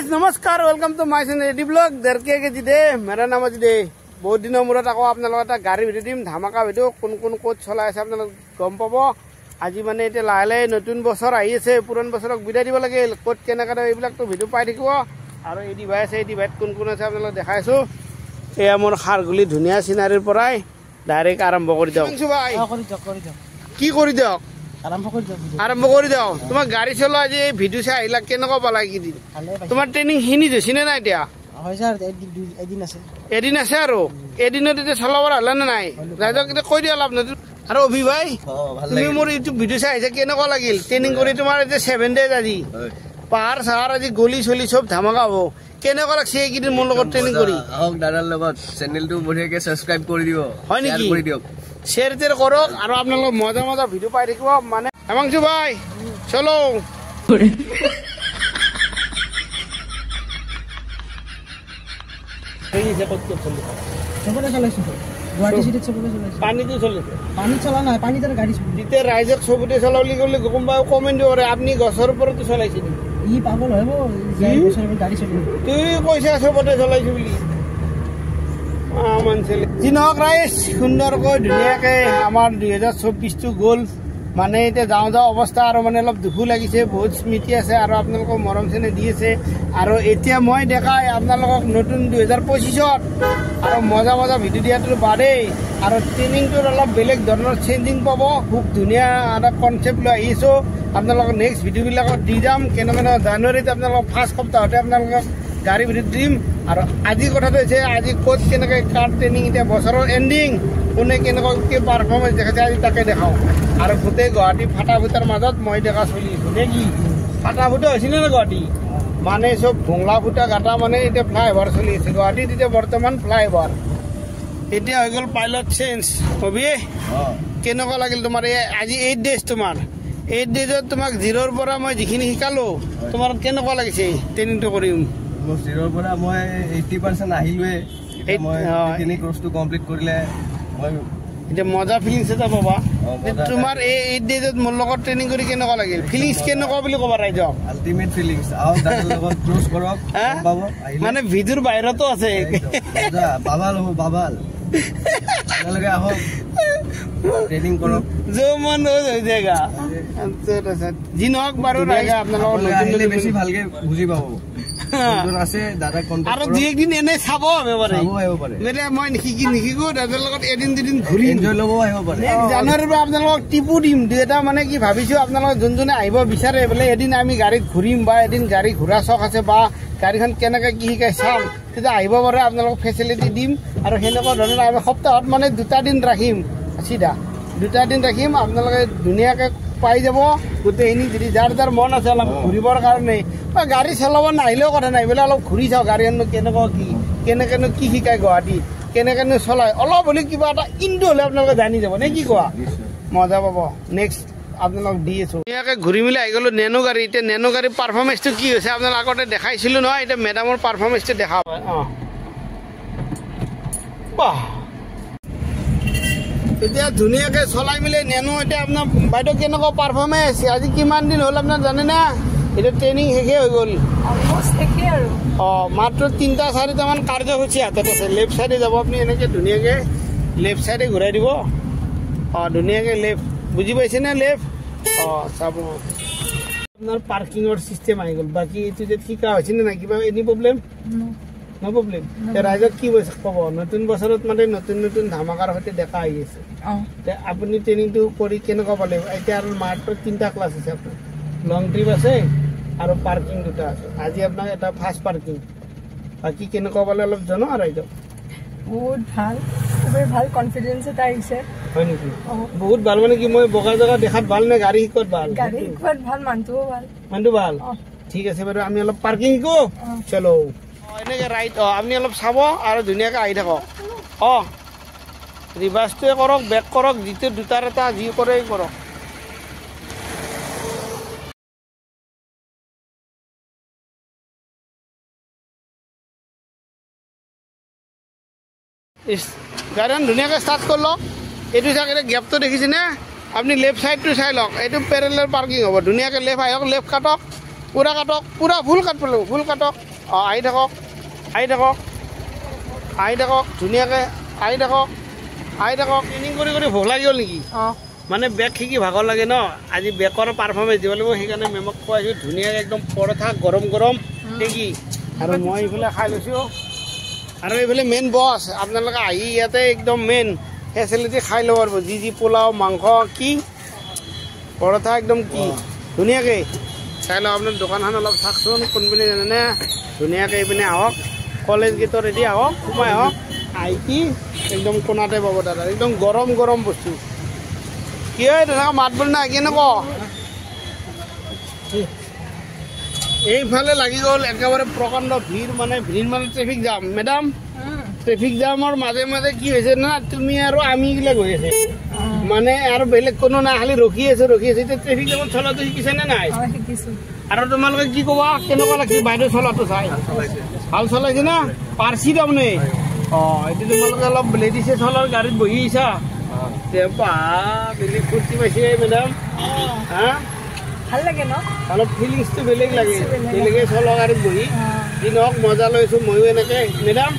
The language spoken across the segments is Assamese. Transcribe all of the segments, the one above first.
गाइस नमस्कार welcome to my channel AD blog दरके के जिदे मेरा नाम जिदे बहुत दिन मूरत आको आपनालोक এটা গাড়ী ভিডিও দিম ধামাকা ভিডিও কোন কোন কোচ চলাই আছে আপনালোক গম পাব আজি মানে এটা লাহে নতুন বছৰ আহি আছে পুৰণ বছৰক বিদায় দিব লাগে কোচ কেনেকা এইবিলাক তো ভিডিও পাই থাকিব আৰু এই ডিভাইস কোন কোন আছে আপোনালোক দেখাইছো এয়া মোৰ খাৰগুলি ধুনিয়া সিনাৰীৰ পৰাই ডাইৰেক্ট আৰম্ভ কৰি দিও ভাই কি কৰি দিও আৰম্ভ কৰি দিও তোমাৰ গাড়ী চলোৱা যে ভিডিও চাই আহিলা কেনেকা পালা কি দিন তোমাৰ ট্ৰেনিং হিনি দিছিনে নাই এতিয়া হয় স্যাৰ এদিন আছে আৰু এদিনত এটা চলাব হলা না নাই ৰাইজক এটা কৈ দিয়া লাভ নাই আৰু অভি ভাই তুমি মোৰ ইউটিউব ভিডিও চাই আহিছা কেনেকা লাগিল ট্ৰেনিং কৰি তোমাৰ এটা 7 ডেজ আজি পাহাৰ সাহাৰ আজি গলি চলি সব ধামাকা হ'ব কেনেকা লাগছে এই কিদিন মোৰ লগত ট্ৰেনিং কৰি আহক দাদাৰ লগত চেনেলটো বঢ়িয়াকে সাবস্ক্ৰাইব কৰি দিব হয় নেকি কৰি দিয়ক শেয়ার টেয়ার করক আর আপনারা মজা মজা ভিডিও পাই থাকিব মানে হেমাংশু ভাই চলো কমেন্ট করে আপনি গছৰ ওপৰতো চলাইছে ই পাগল হব গাড়ী চলাইছে তুই পয়সা সবতে চলাইছে বুলি যি নহওক ৰাইজ সুন্দৰকৈ ধুনীয়াকে আমাৰ 2024টো গ'ল মানে এতিয়া যাওঁ যাওঁ অৱস্থা আৰু মানে অলপ দুখো লাগিছে বহুত স্মৃতি আছে আৰু আপোনালোকক মৰম চেনে দি আছে আৰু এতিয়া মই দেখাই আপোনালোকক নতুন 2025ত আৰু মজা মজা ভিডিও দিয়াটো বাদেই আৰু ট্ৰেইনিংটোৰ অলপ বেলেগ ধৰণৰ চেঞ্জিং পাব খুব ধুনীয়া এটা কনচেপ্ট লৈ আহিছোঁ আপোনালোকক নেক্সট ভিডিঅ'বিলাকত দি যাম কেনেকৈ জানুৱাৰীত আপোনালোকক ফাৰ্ষ্ট সপ্তাহতে আপোনালোকক গাড়ী ভিডিও দিম আৰু আজি কথাটো হৈছে আজি কোচ কেনেকৈ কাৰ ট্ৰেইনিং এতিয়া বছৰৰ এণ্ডিং কোনে কেনেকৈ পাৰফৰ্মেঞ্চ দেখাইছে আজি তাকে দেখাওঁ আৰু গোটেই গুৱাহাটী ফাটা ফুটাৰ মাজত মই দেখা চলি আছোঁ নে কি ফাটা ফুটা হৈছিলে নে গুৱাহাটী মানে চব ভোংলা ফুটা গাটা মানে এতিয়া ফ্লাইঅভাৰ চলি আছে গুৱাহাটীত এতিয়া বৰ্তমান ফ্লাইঅভাৰ এতিয়া হৈ গ'ল পাইলট চেঞ্জ হবি কেনেকুৱা লাগিল তোমাৰ আজি 8 ডেজ তোমাৰ 8 ডেজত তোমাক 0ৰ পৰা মই যিখিনি শিকালোঁ তোমাৰ কেনেকুৱা লাগিছে ট্ৰেইনিংটো কৰিম জিৰোৰ পৰা মই 80% আহিলোৱে মই তিনি কোৰ্সটো কমপ্লিট কৰিলে মই এটা মজা ফিলিংছ এটা পাবা তোমাৰ এই 8 ডেজত মোৰ লগত ট্ৰেইনিং কৰি কেনেকুৱা লাগিল ফিলিংছ কেনেকুৱা বুলি ক'বা ৰাইজক আল্টিমেট ফিলিংছ আও দাদাৰ লগত ক্লোজ কৰক পাব মানে ভিডিওৰ বাহিৰতো আছে বাবাল হ'ব বাবাল আপোনালোকে আহক ট্ৰেইনিং কৰক যে মন হৈ যায়গা যি নহওক বাৰু ৰাইজা আপোনালোকৰ নতুন বেছি ভালকে বুজি পাব আছে দাদা কন্টাক্ট আৰু দুই একদিন এনে চাব আহিব পাৰে মানে মই নিশিকো দাদাৰ লগত এদিন দুদিন ঘূৰি এনজয় ল'ব আহিব পাৰে জানুৱাৰীৰ পৰা আপোনালোকক টিপু দিম দুটা মানে কি ভাবিছোঁ আপোনালোক যোনজনে আহিব বিচাৰে বোলে এদিন আমি গাড়ীত ঘূৰিম বা এদিন গাড়ী ঘূৰা চখ আছে বা গাড়ীখন কেনেকৈ কি শিকাই চাম তেতিয়া আহিব পাৰে আপোনালোকক ফেচিলিটি দিম আৰু সেনেকুৱা ধৰণৰ আমি সপ্তাহত মানে 2টা দিন ৰাখিম চিধা 2টা দিন ৰাখিম আপোনালোকে ধুনীয়াকৈ পাই যাব গোটেইখিনি যদি যাৰ যাৰ মন আছে অলপ ঘূৰিবৰ কাৰণে বা গাড়ী চলাব নাহিলেও কথা নাই বোলে অলপ ঘূৰি চাওঁ গাড়ীখনো কেনেকুৱা কি কেনেকৈনো কি শিকায় গুৱাহাটীত কেনেকৈনো চলায় অলপ হ'লে কিবা এটা ইনটো হ'লে আপোনালোকে জানি যাব নে কি কোৱা মজা পাব নেক্সট আপোনালোক দি আছোঁ ধুনীয়াকৈ ঘূৰি মেলি আহি গ'লোঁ নেনো গাড়ী এতিয়া নেনো গাড়ীৰ পাৰফৰ্মেঞ্চটো কি হৈছে আপোনালোক আগতে দেখাইছিলোঁ নহয় এতিয়া মেডামৰ পাৰফৰ্মেঞ্চটো দেখা পায় বাহ এতিয়া ধুনীয়াকৈ চলাই মেলি নেনো এতিয়া আপোনাৰ বাইদেউ কেনেকুৱা পাৰফৰ্মেঞ্চ আজি কিমান দিন হ'ল আপোনাৰ জানেনে এতিয়া ট্ৰেইনিং শেষেই হৈ গ'ল মাত্ৰ 3টা 4টামান কাৰ্যসূচী হাতত আছে লেফ্ট চাইডে যাব আপুনি এনেকৈ ধুনীয়াকৈ লেফ্ট চাইডে ঘূৰাই দিব ধুনীয়াকৈ লেফ্ট বুজি পাইছেনে লেফ্ট চাব আপোনাৰ পাৰ্কিঙৰ চিষ্টেম আহি গ'ল বাকী এইটো যে শিকা হৈছেনে নাই কিবা এনি প্ৰব্লেম নো প্ৰব্লেম ৰাইজক কি ক'ব নতুন বছৰত মানে নতুন নতুন ধামাকাৰ সৈতে দেখা আহি আছে আপুনি ট্ৰেইনিংটো কৰি কেনেকুৱা পালে এতিয়া আৰু মাত্ৰ 3টা ক্লাছ আছে আপোনাৰ লং ট্ৰিপ আছে আৰু পাৰ্কিং 2টা আছে আজি আপোনাক এটা ফাৰ্ষ্ট পাৰ্কিং বাকী কেনেকুৱা পালে অলপ জনাওঁ ৰাইজক বহুত ভাল খুবেই ভাল কনফিডেন্স এটা আহিছে হয় নেকি বহুত ভাল মানে কি মই বগা জেগা দেখাত ভাল নে গাড়ী শিকত ভাল গাড়ী শিকত ভাল মানুহটো ভাল ঠিক আছে বাৰু আমি অলপ পাৰ্কিং শিকো চলো এনেকৈ ৰাইট আপুনি অলপ চাব আৰু ধুনীয়াকৈ আহি থাকক ৰিভাৰ্ছটোৱে কৰক বেক কৰক যিটো 2টাৰ এটা যি কৰে কৰক গাড়ীখন ধুনীয়াকৈ ষ্টাৰ্ট কৰি লওক এইটো চাগে গেপটো দেখিছেনে আপুনি লেফ্ট চাইডটো চাই লওক এইটো পেৰেলাল পাৰ্কিং হ'ব ধুনীয়াকৈ লেফ্ট আহক লেফ্ট কাটক পুৰা ফুল কাট পেলাব ফুল কাটক আহি থাকক ধুনীয়াকৈ আহি থাকক ট্ৰেইনিং কৰি ভোক লাগি গ'ল নেকি মানে বেগ শিকি ভাগৰ লাগে ন আজি বেকৰ পাৰফৰ্মেঞ্চ দিব লাগিব সেইকাৰণে মেমক খুৱাইছোঁ ধুনীয়াকৈ একদম পৰঠা গৰম নেকি আৰু মই এইফালে খাই লৈছোঁ আৰু এইফালে মেইন বছ আপোনালোকে আহি ইয়াতে একদম মেইন ফেচিলিটি খাই ল'ব পাৰিব যি পোলাও মাংস কি পৰঠা একদম কি ধুনীয়াকৈ চাই লওক আপোনাৰ দোকানখন অলপ চাওকচোন কোনপিনে জানেনে ধুনীয়াকৈ এইপিনে আহক কলেজ গেটৰ ৰেডি আহক সোমাই আহক আহি কি একদম কোণাতে পাব দাদা একদম গৰম বস্তু কি হয় তেনেকুৱা মাত বোল নাই কেনেকুৱা এইফালে লাগি গ'ল একেবাৰে প্ৰকাণ্ড ভিৰ মানে ট্ৰেফিক জাম মেডাম ট্ৰেফিক জামৰ মাজে কি হৈছে না তুমি আৰু আমি এইগিলা গৈ আছে মানে আৰু বেলেগ কোনো নাই খালি ৰখি আছে এতিয়া ট্ৰেফিক জামত চলাটো শিকিছেনে নাই আৰু তোমালোকে কি ক'বা কেনেকুৱা লাগিছে বাইদেউ চলাটো চাই ভাল চলাইছে না পাৰ্চি তাৰমানে এইটো তোমালোকে অলপ লেডিছে চলাৰ গাড়ীত বহি আহিছা বেলেগ ফূৰ্তি পাইছে মেডাম হা ভাল লাগে ন অলপ ফিলিংছটো বেলেগ লাগে বেলেগে চলোৱা গাড়ীত বহি যি নহওক মজা লৈছোঁ ময়ো এনেকৈ মেডাম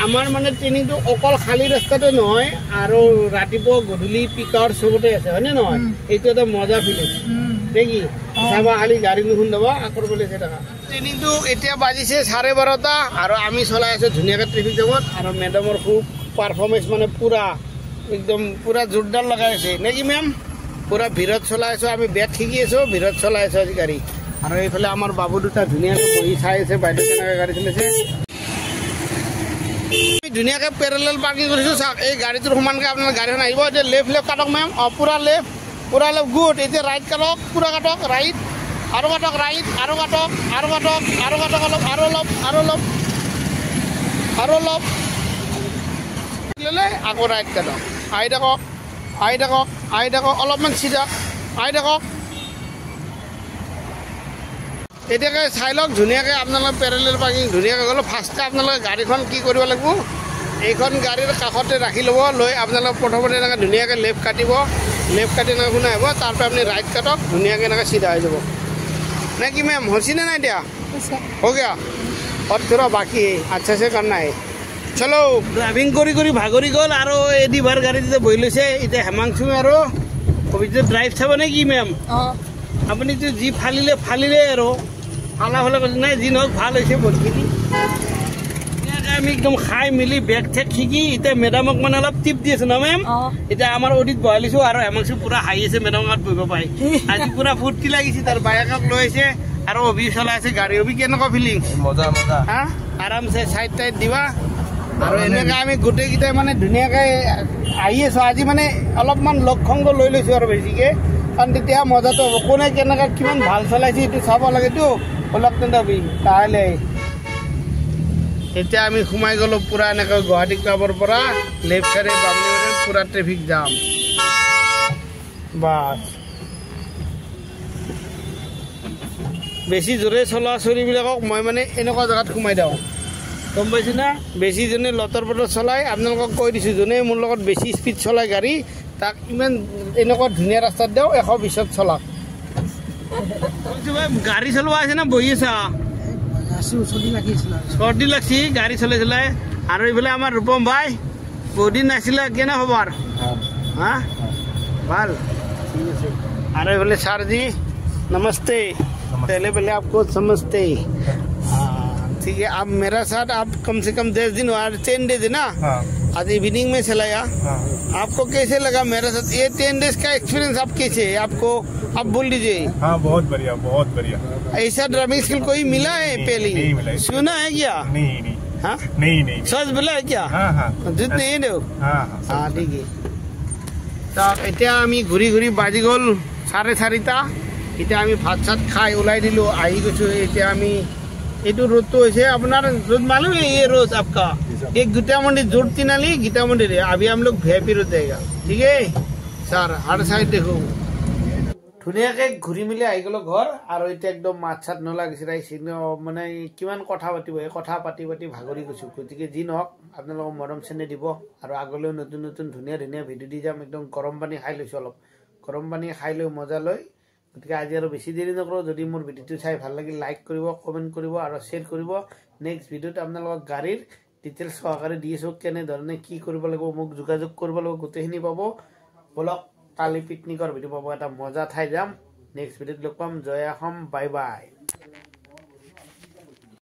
আমাৰ মানে ট্ৰেইনিংটো অকল খালী ৰাস্তাতে নহয় আৰু ৰাতিপুৱা গধূলি পিক আৱাৰ চবতে আছে হয়নে নহয় এইটো এটা মজা ফিলিং নেকি চাবা খালি গাড়ী নুশুনাবা আকৌ বোলে থকা ট্ৰেইনিংটো এতিয়া বাজিছে 12:30 আৰু আমি চলাই আছোঁ ধুনীয়াকৈ ট্ৰেফিক জামত আৰু মেডামৰ খুব পাৰফৰ্মেঞ্চ মানে পুৰা জোৰদাৰ লগাই আছে নেকি মেম পুৰা ভিৰত চলাই আছোঁ আমি বেগ শিকি আছোঁ ভিৰত চলাই আছোঁ আজি গাড়ী আৰু এইফালে আমাৰ বাবু দুটা ধুনীয়াকৈ বহি চাই আছে বাইদেউ কেনেকৈ গাড়ী চলাইছে ধুনীয়াকৈ পেৰেলেল পাৰ্কিং কৰিছোঁ চাওক এই গাড়ীটোৰ সমানকৈ আপোনালোকে গাড়ীখন আহিব এতিয়া লেফ্ট কাটক মেম পুৰা লেফ্ট গুড এতিয়া ৰাইট কাটক পুৰা কাটক ৰাইট আৰু কাটক ৰাইট আৰু কাটক অলপ ল'লে আকৌ ৰাইট কাটক আহি থাকক অলপমান চিধা আহি থাকক এতিয়াকে চাই লওক ধুনীয়াকৈ আপোনালোকে পেৰেলেল পাৰ্কিং ধুনীয়াকৈ গ'লো ফাৰ্ষ্টে আপোনালোকে গাড়ীখন কি কৰিব লাগিব এইখন গাড়ীৰ কাষতে ৰাখি ল'ব লৈ আপোনালোকে প্ৰথমতে এনেকৈ ধুনীয়াকৈ লেফ্ট কাটি এনেকৈ শুনাই আহিব তাৰপৰা আপুনি ৰাইট কাটক ধুনীয়াকৈ এনেকৈ চিধা হৈ যাব নে কি মেম হৈছেনে নাই এতিয়া হৈ গিয়া और थोड़ा बाकी है अच्छा से करना है चलो ड्राइविंग কৰি ভাগৰি গ'ল আৰু এদিবাৰ গাড়ীতে বহি লৈছে এতিয়া হেমাংশু আৰু কবিতে ড্ৰাইভ চাব নে কি মেম আপুনিতো যি ফালিলে আৰু ফালা কৈছে নাই যি নহওক ভাল হৈছে বহুতখিনি আমি একদম খাই মেলি বেগ ঠেক শিকি এতিয়া মেডামক মানে অলপ টিপ দি আছো ন মেম এতিয়া আমাৰ অডিট বহাই লৈছো আৰু হেমাংশু পুৰা হাঁহি আছে মেডামত বহিব পাই আজি পুৰা ফূৰ্তি লাগিছে তাৰ বায়েকক লৈ আহিছে আৰু অভি চলাই আছে গাড়ী অভি কেনেকুৱা ফিলিং মজা হা আৰামছে চাইড টাইড দিবা আৰু এনেকৈ আমি গোটেইকেইটাই মানে ধুনীয়াকৈ আহি আছোঁ আজি মানে অলপমান লক্ষংগ লৈ লৈছোঁ আৰু বেছিকৈ কাৰণ তেতিয়া মজাটো হ'ব কোনে কেনেকৈ কিমান ভাল চলাইছে এইটো চাব লাগেতো অলপ তেন্তে তাহলে এতিয়া আমি সোমাই গ'লোঁ পুৰা এনেকৈ গুৱাহাটী ক্লাবৰ পৰা লেফ্ট চাইডে বামুণীবাৰীত পুৰা ট্ৰেফিক জাম বাছ বেছি জোৰে চলোৱা চলিবিলাকক মই মানে এনেকুৱা জেগাত সোমাই দিওঁ গম পাইছে না বেছি যোনে লতৰ পটৰ চলাই আপোনালোকক কৈ দিছোঁ যোনে মোৰ লগত বেছি স্পীড চলাই গাড়ী তাক ইমান এনেকুৱা ধুনীয়া ৰাস্তাত দিওঁ 120ত চলাওক গাড়ী চলোৱা আছে না বহি আছা চৰ্দি লাগছি গাড়ী চলাই আৰু এইফালে আমাৰ ৰূপম ভাই বহুদিন নাছিলে কেনে খবৰ হা ভাল ঠিক আছে আৰু এইফালে ছাৰজি নমস্তে पहले आपको समझते ठीक है आप मेरा साथ आप कम से कम 10 दिन और 10 डेज है ना आज इवनिंग में चलाया आपको कैसे लगा मेरे साथ ये 10 डेज का एक्सपीरियंस आप कैसे है आपको आप बोल दीजिए हाँ बहुत बढ़िया ऐसा ड्राइविंग स्किल कोई मिला है पहले सुना है क्या नहीं हाँ नहीं सच बोला है क्या हाँ जित नहीं दो हाँ ठीक है तो এতিয়া আমি ঘূৰি বাজি গ'ল 4:30 এতিয়া আমি ভাত চাত খাই ওলাই দিলোঁ আহি গৈছোঁ এতিয়া আমি এইটো रोडটো হৈছে আপোনাৰ रोड मालूम है ये रोड आपका एक गीता मंदिर जोड़ तिनाली गीता मंदिर है अभी हम लोग VIP रोड जाएगा ठीक है सर हर साइड देखो ধুনীয়াকৈ ঘূৰি মেলি আহি গ'লো ঘৰ আৰু এতিয়া একদম মাত চাত নলাগিছে মানে কিমান কথা পাতিব এই কথা পাতি ভাগৰি গৈছোঁ গতিকে যি নহওক আপোনালোকক মৰম চেনেহ দিব আৰু আগলৈও নতুন ধুনীয়া ভিডিঅ' দি যাম একদম গৰম পানী খাই লৈছোঁ অলপ গৰম পানী খাই লৈ মজা লৈ গতিকে আজি আৰু বেছি দেৰি নকৰোঁ যদি মোৰ ভিডিঅ'টো চাই ভাল লাগিল লাইক কৰিব কমেণ্ট কৰিব আৰু শ্বেয়াৰ কৰিব নেক্সট ভিডিঅ'ত আপোনালোকক গাড়ীৰ ডিটেইলছ সহকাৰে দি আছোঁ কেনেধৰণে কি কৰিব লাগিব মোক যোগাযোগ কৰিব লাগিব গোটেইখিনি পাব বলক কালি পিকনিকৰ ভিডিঅ' পাব এটা মজা ঠাই যাম নেক্সট ভিডিঅ'ত লগ পাম জয় অসম বাই বাই